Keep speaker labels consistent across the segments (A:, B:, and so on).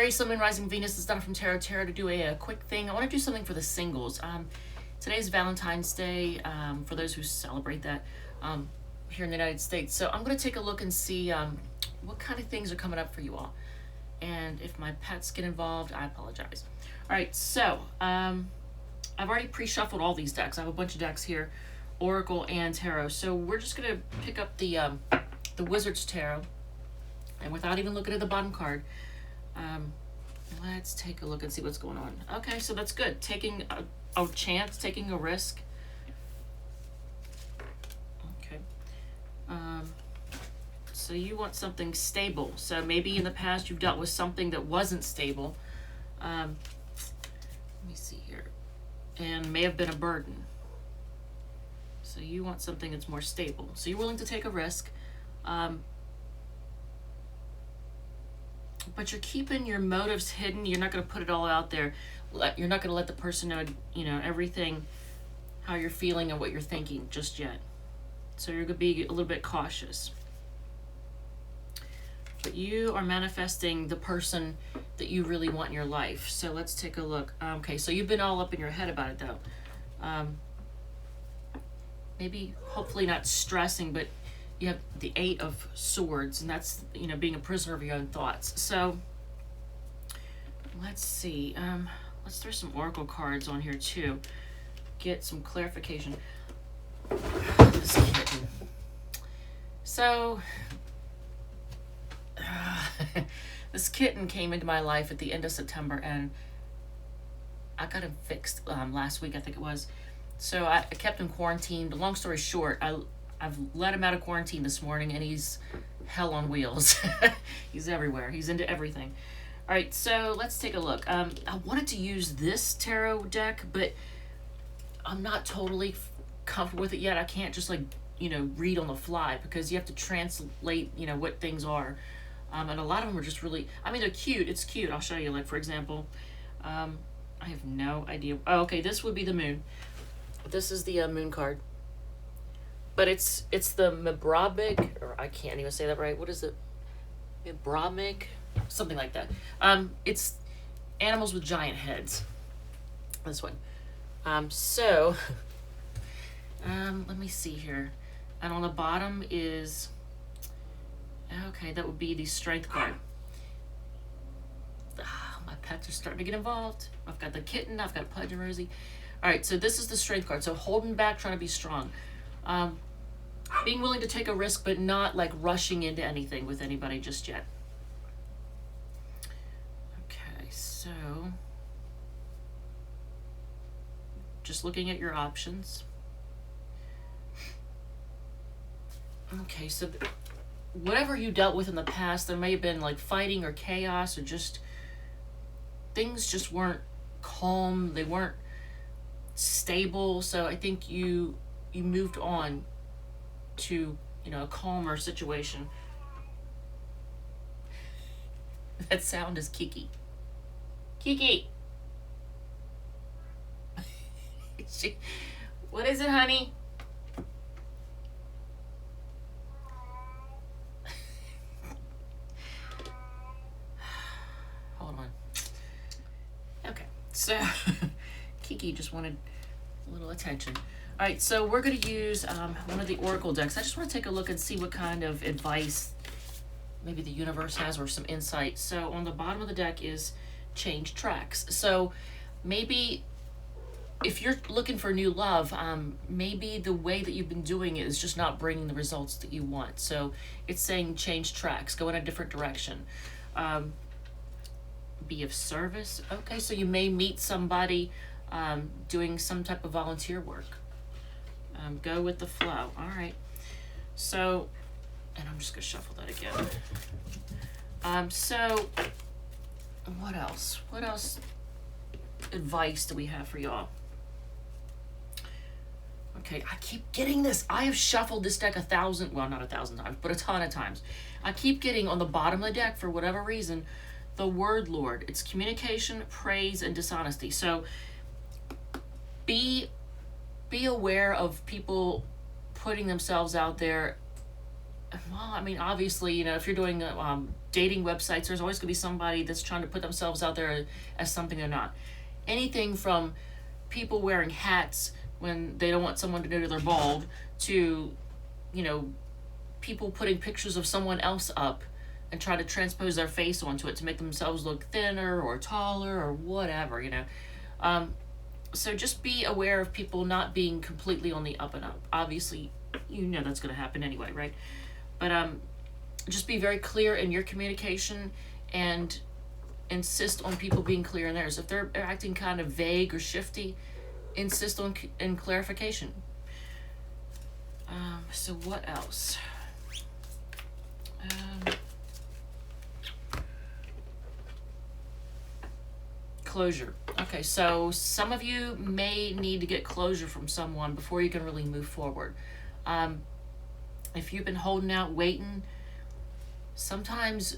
A: Aries, Sun, Moon, Rising, Venus. Is Donna from Tarot to do a quick thing. I want to do something for the singles. Today's Valentine's Day, for those who celebrate that here in the United States. So I'm going to take a look and see what kind of things are coming up for you all. And if my pets get involved, I apologize. All right, so I've already pre-shuffled all these decks. I have a bunch of decks here, Oracle and Tarot. So we're just going to pick up the Wizard's Tarot. And without even looking at the bottom card, let's take a look and see what's going on. Okay, so that's good. Taking a chance, taking a risk. Okay. So you want something stable. So maybe in the past you've dealt with something that wasn't stable. Let me see here. And may have been a burden. So you want something that's more stable. So you're willing to take a risk. But you're keeping your motives hidden. You're not going to put it all out there. You're not going to let the person know, everything, how you're feeling and what you're thinking just yet. So you're going to be a little bit cautious. But you are manifesting the person that you really want in your life. So let's take a look. Okay, so you've been all up in your head about it, though. Maybe, hopefully not stressing, but you have the 8 of Swords, and that's, being a prisoner of your own thoughts. So let's see. Let's throw some Oracle cards on here too. Get some clarification. This kitten. So this kitten came into my life at the end of September, and I got him fixed last week, I think it was. So I kept him quarantined. But long story short, I've let him out of quarantine this morning, and he's hell on wheels. He's everywhere. He's into everything. All right, so let's take a look. I wanted to use this tarot deck, but I'm not totally comfortable with it yet. I can't just read on the fly, because you have to translate, what things are. And a lot of them are just really, they're cute. It's cute. I'll show you. For example, I have no idea. Oh, okay, this would be the moon. This is the moon card. But it's the Mebrabig, or I can't even say that right. What is it? Mebrabig? Something like that. It's animals with giant heads. This one. So, let me see here. And on the bottom is, okay, that would be the Strength card. My pets are starting to get involved. I've got the kitten, I've got Pudge and Rosie. All right, so this is the Strength card. So holding back, trying to be strong. Being willing to take a risk, but not rushing into anything with anybody just yet. Okay, so just looking at your options. Okay, so whatever you dealt with in the past, there may have been fighting or chaos, or just things just weren't calm. They weren't stable. So I think you moved on to a calmer situation. That sound is Kiki. Kiki. What is it, honey? Hold on. Okay, so Kiki just wanted a little attention. All right, so we're going to use one of the Oracle decks. I just want to take a look and see what kind of advice maybe the universe has, or some insight. So on the bottom of the deck is change tracks. So maybe if you're looking for new love, maybe the way that you've been doing it is just not bringing the results that you want. So it's saying change tracks, go in a different direction. Be of service. Okay, so you may meet somebody doing some type of volunteer work. Go with the flow. All right. So, and I'm just going to shuffle that again. So, what else? What else advice do we have for y'all? Okay, I keep getting this. I have shuffled this deck not 1,000 times, but a ton of times. I keep getting on the bottom of the deck, for whatever reason, the word Lord. It's communication, praise, and dishonesty. So, be aware of people putting themselves out there. Well, obviously, if you're doing dating websites, there's always going to be somebody that's trying to put themselves out there as something they're not. Anything from people wearing hats when they don't want someone to know they're bald, to, you know, people putting pictures of someone else up and try to transpose their face onto it to make themselves look thinner or taller or whatever, you know. So just be aware of people not being completely on the up and up. Obviously, you know that's going to happen anyway, right? But just be very clear in your communication and insist on people being clear in theirs. If they're acting kind of vague or shifty, insist on in clarification. So what else? Closure. Okay, so some of you may need to get closure from someone before you can really move forward. If you've been holding out, waiting, sometimes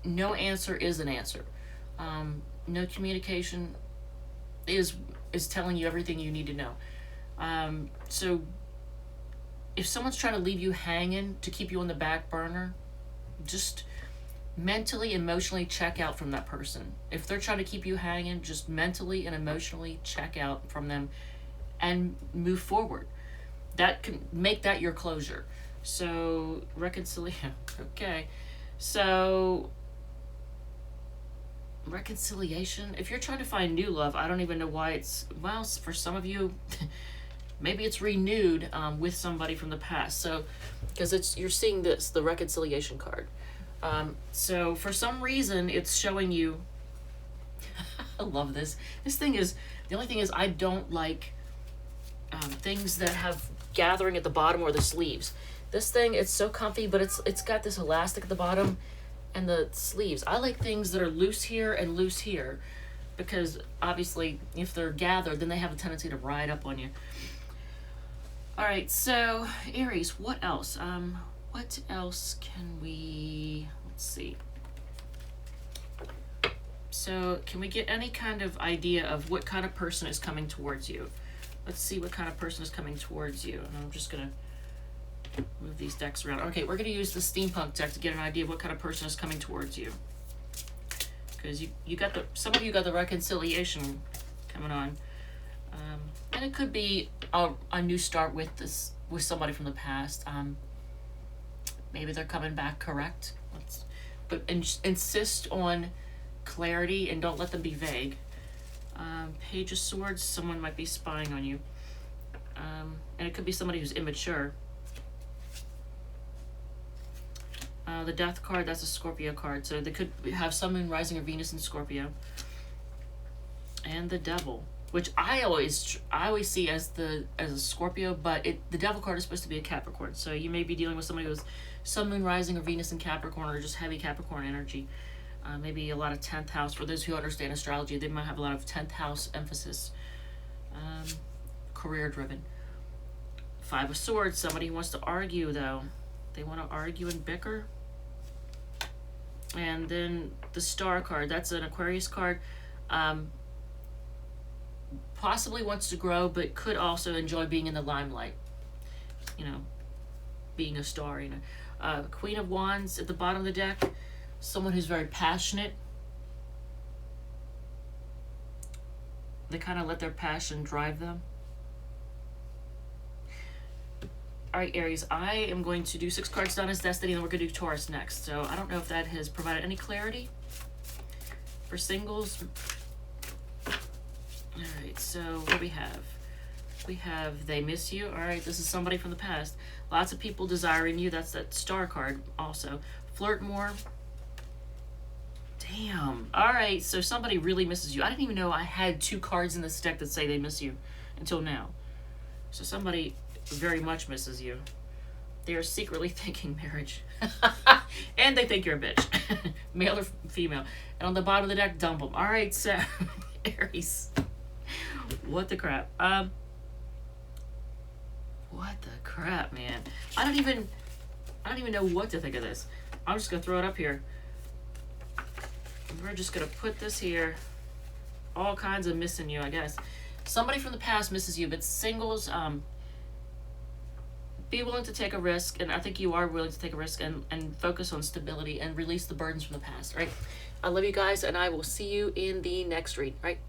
A: no answer is an answer. No communication is telling you everything you need to know. So if someone's trying to leave you hanging to keep you on the back burner, just mentally, emotionally check out from that person. If they're trying to keep you hanging, just mentally and emotionally check out from them and move forward. That can make that your closure. So reconciliation. Okay. So reconciliation. If you're trying to find new love, I don't even know why it's, well, for some of you, maybe it's renewed with somebody from the past. So, because you're seeing this, the reconciliation card. So for some reason, it's showing you, I love this. This thing is, the only thing is I don't like things that have gathering at the bottom or the sleeves. This thing, it's so comfy, but it's got this elastic at the bottom and the sleeves. I like things that are loose here and loose here, because obviously if they're gathered, then they have a tendency to ride up on you. All right, so Aries, what else? What else can we, let's see. So can we get any kind of idea of what kind of person is coming towards you? Let's see what kind of person is coming towards you. And I'm just gonna move these decks around. Okay, we're gonna use the Steampunk deck to get an idea of what kind of person is coming towards you. Because you got the, some of you got the reconciliation coming on. And it could be a new start with somebody from the past. Maybe they're coming back correct. But insist on clarity and don't let them be vague. Page of Swords, someone might be spying on you. And it could be somebody who's immature. The Death card, that's a Scorpio card. So they could have Sun, Moon, Rising, or Venus in Scorpio. And the Devil, which I always see as a Scorpio, but the Devil card is supposed to be a Capricorn. So you may be dealing with somebody who's Sun, Moon, Rising, or Venus in Capricorn, or just heavy Capricorn energy. Maybe a lot of 10th house. For those who understand astrology, they might have a lot of 10th house emphasis. Career driven. Five of Swords, somebody who wants to argue though. They want to argue and bicker. And then the Star card, that's an Aquarius card. Possibly wants to grow, but could also enjoy being in the limelight. You know, being a star, you know. Queen of Wands at the bottom of the deck. Someone who's very passionate. They kind of let their passion drive them. All right, Aries, I am going to do 6 cards down as Destiny, and then we're going to do Taurus next. So I don't know if that has provided any clarity for singles. All right, so what do we have? We have They Miss You. All right, this is somebody from the past. Lots of people desiring you. That's that Star card also. Flirt more. Damn. All right, so somebody really misses you. I didn't even know I had 2 cards in this deck that say they miss you until now. So somebody very much misses you. They are secretly thinking marriage. And they think you're a bitch. Male or female. And on the bottom of the deck, dump them. All right, so Aries. What the crap? What the crap, man? I don't even know what to think of this. I'm just gonna throw it up here. We're just gonna put this here. All kinds of missing you, I guess. Somebody from the past misses you, but singles, be willing to take a risk, and I think you are willing to take a risk, and focus on stability and release the burdens from the past, right? I love you guys, and I will see you in the next read, right?